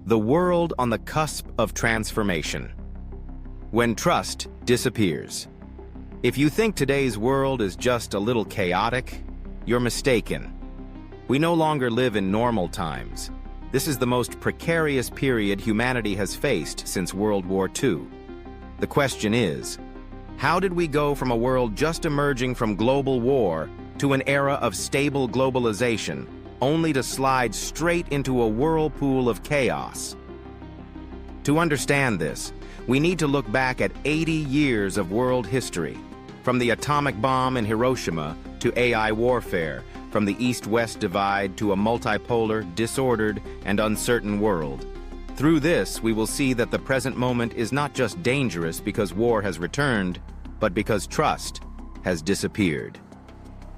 The world on the cusp of transformation. When trust disappears. If you think today's world is just a little chaotic, you're mistaken. We no longer live in normal times. This is the most precarious period humanity has faced since World War II. The question is, how did we go from a world just emerging from global war to an era of stable globalization, only to slide straight into a whirlpool of chaos? To understand this, we need to look back at 80 years of world history, from the atomic bomb in Hiroshima to AI warfare, from the East-West divide to a multipolar, disordered, and uncertain world. Through this, we will see that the present moment is not just dangerous because war has returned, but because trust has disappeared.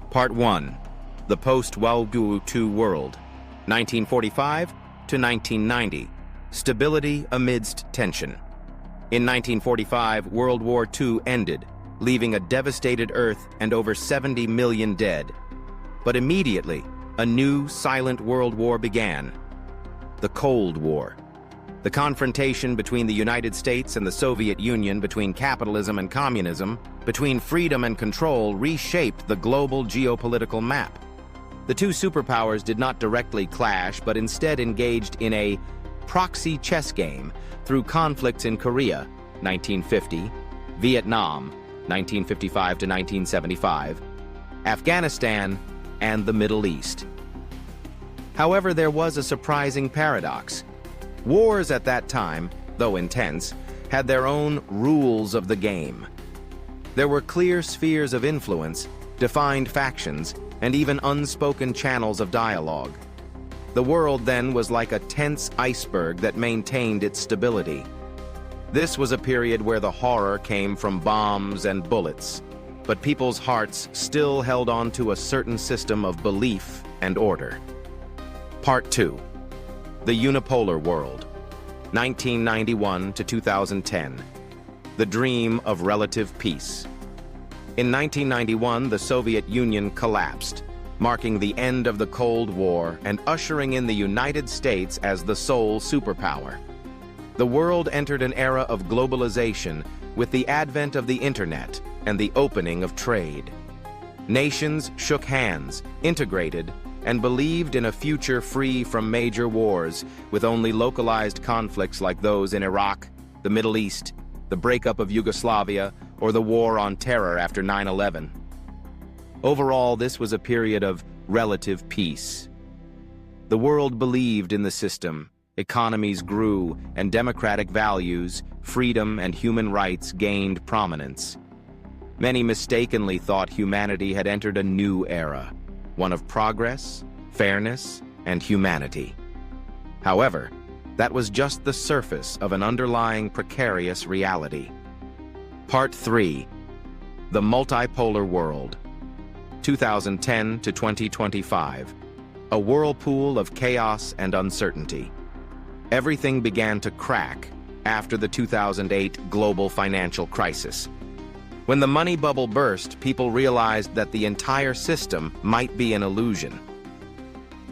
Part 1. The post-WWII world, 1945 to 1990. Stability amidst tension. In 1945, World War II ended, leaving a devastated Earth and over 70 million dead. But immediately, a new, silent world war began. The Cold War. The confrontation between the United States and the Soviet Union, between capitalism and communism, between freedom and control, reshaped the global geopolitical map. The two superpowers did not directly clash, but instead engaged in a proxy chess game through conflicts in Korea, 1950, Vietnam, 1955 to 1975, Afghanistan, and the Middle East. However, there was a surprising paradox. Wars at that time, though intense, had their own rules of the game. There were clear spheres of influence, defined factions, and even unspoken channels of dialogue. The world then was like a tense iceberg that maintained its stability. This was a period where the horror came from bombs and bullets, but people's hearts still held on to a certain system of belief and order. Part 2. The Unipolar World, 1991 to 2010. The dream of relative peace. In 1991, the Soviet Union collapsed, marking the end of the Cold War and ushering in the United States as the sole superpower. The world entered an era of globalization with the advent of the Internet and the opening of trade. Nations shook hands, integrated, and believed in a future free from major wars, with only localized conflicts like those in Iraq, the Middle East, the breakup of Yugoslavia, or the war on terror after 9/11. Overall, this was a period of relative peace. The world believed in the system, economies grew, and democratic values, freedom, and human rights gained prominence. Many mistakenly thought humanity had entered a new era, one of progress, fairness, and humanity. However, that was just the surface of an underlying precarious reality. Part 3. The Multipolar World, 2010 to 2025. A whirlpool of chaos and uncertainty. Everything began to crack after the 2008 global financial crisis. When the money bubble burst, people realized that the entire system might be an illusion.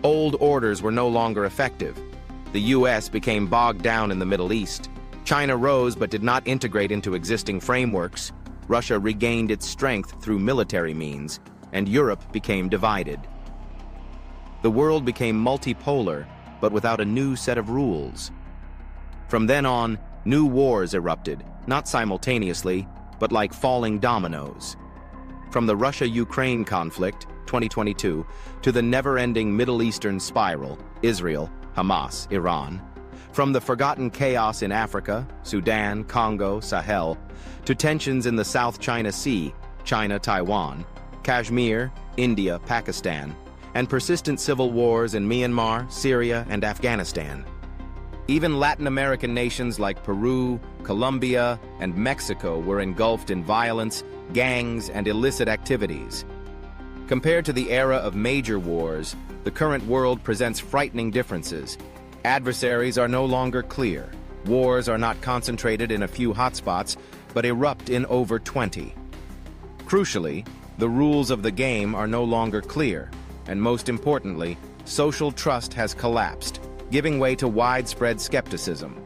Old orders were no longer effective. The US became bogged down in the Middle East. China rose but did not integrate into existing frameworks. Russia regained its strength through military means, and Europe became divided. The world became multipolar, but without a new set of rules. From then on, new wars erupted, not simultaneously, but like falling dominoes. From the Russia-Ukraine conflict, 2022, to the never-ending Middle Eastern spiral, Israel, Hamas, Iran. From the forgotten chaos in Africa, Sudan, Congo, Sahel, to tensions in the South China Sea, China, Taiwan, Kashmir, India, Pakistan, and persistent civil wars in Myanmar, Syria, and Afghanistan. Even Latin American nations like Peru, Colombia, and Mexico were engulfed in violence, gangs, and illicit activities. Compared to the era of major wars, the current world presents frightening differences. Adversaries are no longer clear. Wars are not concentrated in a few hotspots, but erupt in over 20. Crucially, the rules of the game are no longer clear, and most importantly, social trust has collapsed. giving way to widespread skepticism.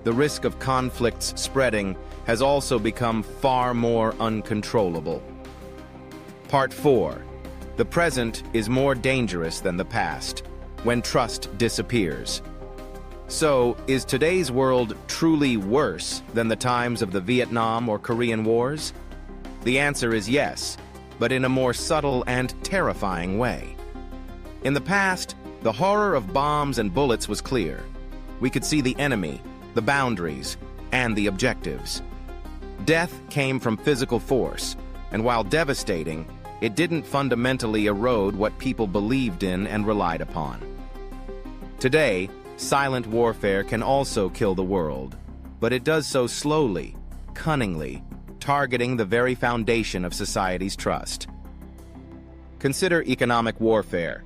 The risk of conflicts spreading has also become far more uncontrollable. Part 4. The present is more dangerous than the past, when trust disappears. So, is today's world truly worse than the times of the Vietnam or Korean Wars? The answer is yes, but in a more subtle and terrifying way. In the past, the horror of bombs and bullets was clear. We could see the enemy, the boundaries, and the objectives. Death came from physical force, and while devastating, it didn't fundamentally erode what people believed in and relied upon. Today, silent warfare can also kill the world, but it does so slowly, cunningly, targeting the very foundation of society's trust. Consider economic warfare.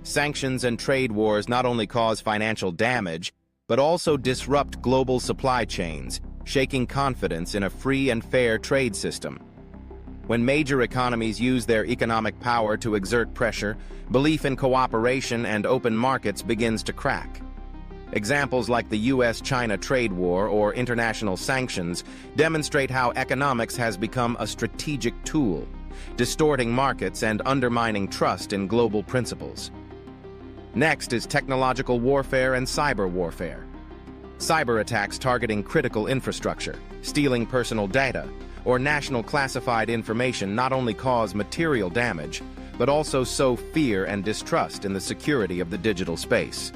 Sanctions and trade wars not only cause financial damage, but also disrupt global supply chains, shaking confidence in a free and fair trade system. When major economies use their economic power to exert pressure, belief in cooperation and open markets begins to crack. Examples like the US-China trade war or international sanctions demonstrate how economics has become a strategic tool, distorting markets and undermining trust in global principles. Next is technological warfare and cyber warfare. Cyber attacks targeting critical infrastructure, stealing personal data, or national classified information not only cause material damage, but also sow fear and distrust in the security of the digital space.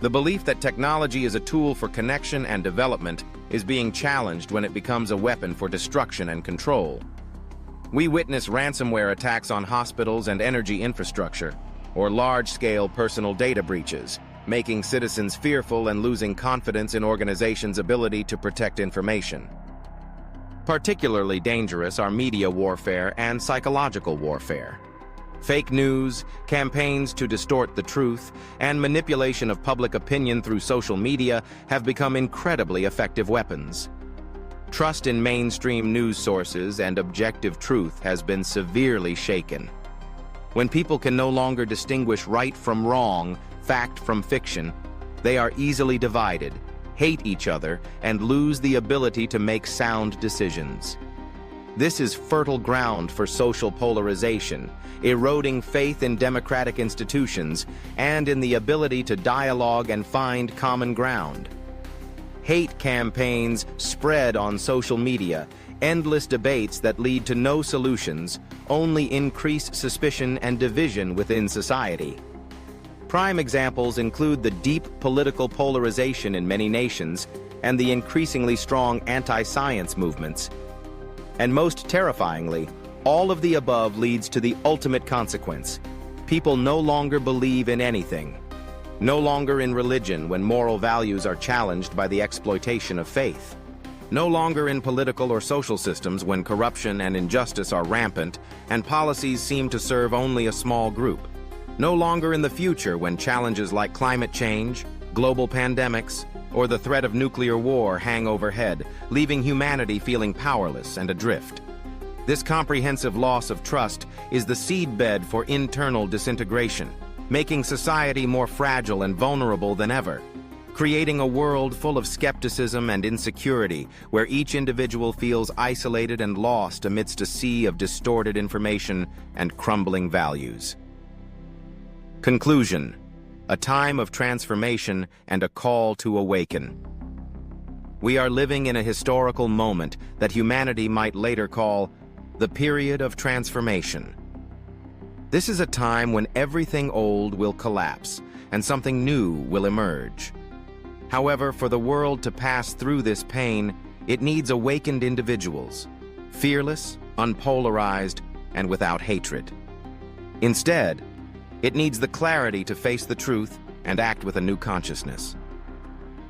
The belief that technology is a tool for connection and development is being challenged when it becomes a weapon for destruction and control. We witness ransomware attacks on hospitals and energy infrastructure, or large-scale personal data breaches, making citizens fearful and losing confidence in organizations' ability to protect information. Particularly dangerous are media warfare and psychological warfare. Fake news, campaigns to distort the truth, and manipulation of public opinion through social media have become incredibly effective weapons. Trust in mainstream news sources and objective truth has been severely shaken. When people can no longer distinguish right from wrong, fact from fiction, they are easily divided, hate each other, and lose the ability to make sound decisions. This is fertile ground for social polarization, eroding faith in democratic institutions and in the ability to dialogue and find common ground. Hate campaigns spread on social media, endless debates that lead to no solutions, only increase suspicion and division within society. Prime examples include the deep political polarization in many nations and the increasingly strong anti-science movements. And most terrifyingly, all of the above leads to the ultimate consequence. People no longer believe in anything. No longer in religion when moral values are challenged by the exploitation of faith. No longer in political or social systems when corruption and injustice are rampant and policies seem to serve only a small group. No longer in the future when challenges like climate change, global pandemics, or the threat of nuclear war hang overhead, leaving humanity feeling powerless and adrift. This comprehensive loss of trust is the seedbed for internal disintegration, making society more fragile and vulnerable than ever, creating a world full of skepticism and insecurity where each individual feels isolated and lost amidst a sea of distorted information and crumbling values. Conclusion: a time of transformation and a call to awaken. We are living in a historical moment that humanity might later call the period of transformation. This is a time when everything old will collapse and something new will emerge. However, for the world to pass through this pain, it needs awakened individuals, fearless, unpolarized, and without hatred. Instead, it needs the clarity to face the truth and act with a new consciousness.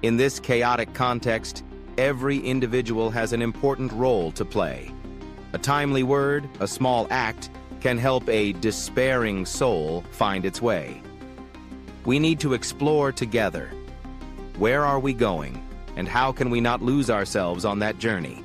In this chaotic context, every individual has an important role to play. A timely word, a small act, can help a despairing soul find its way. We need to explore together. Where are we going, and how can we not lose ourselves on that journey?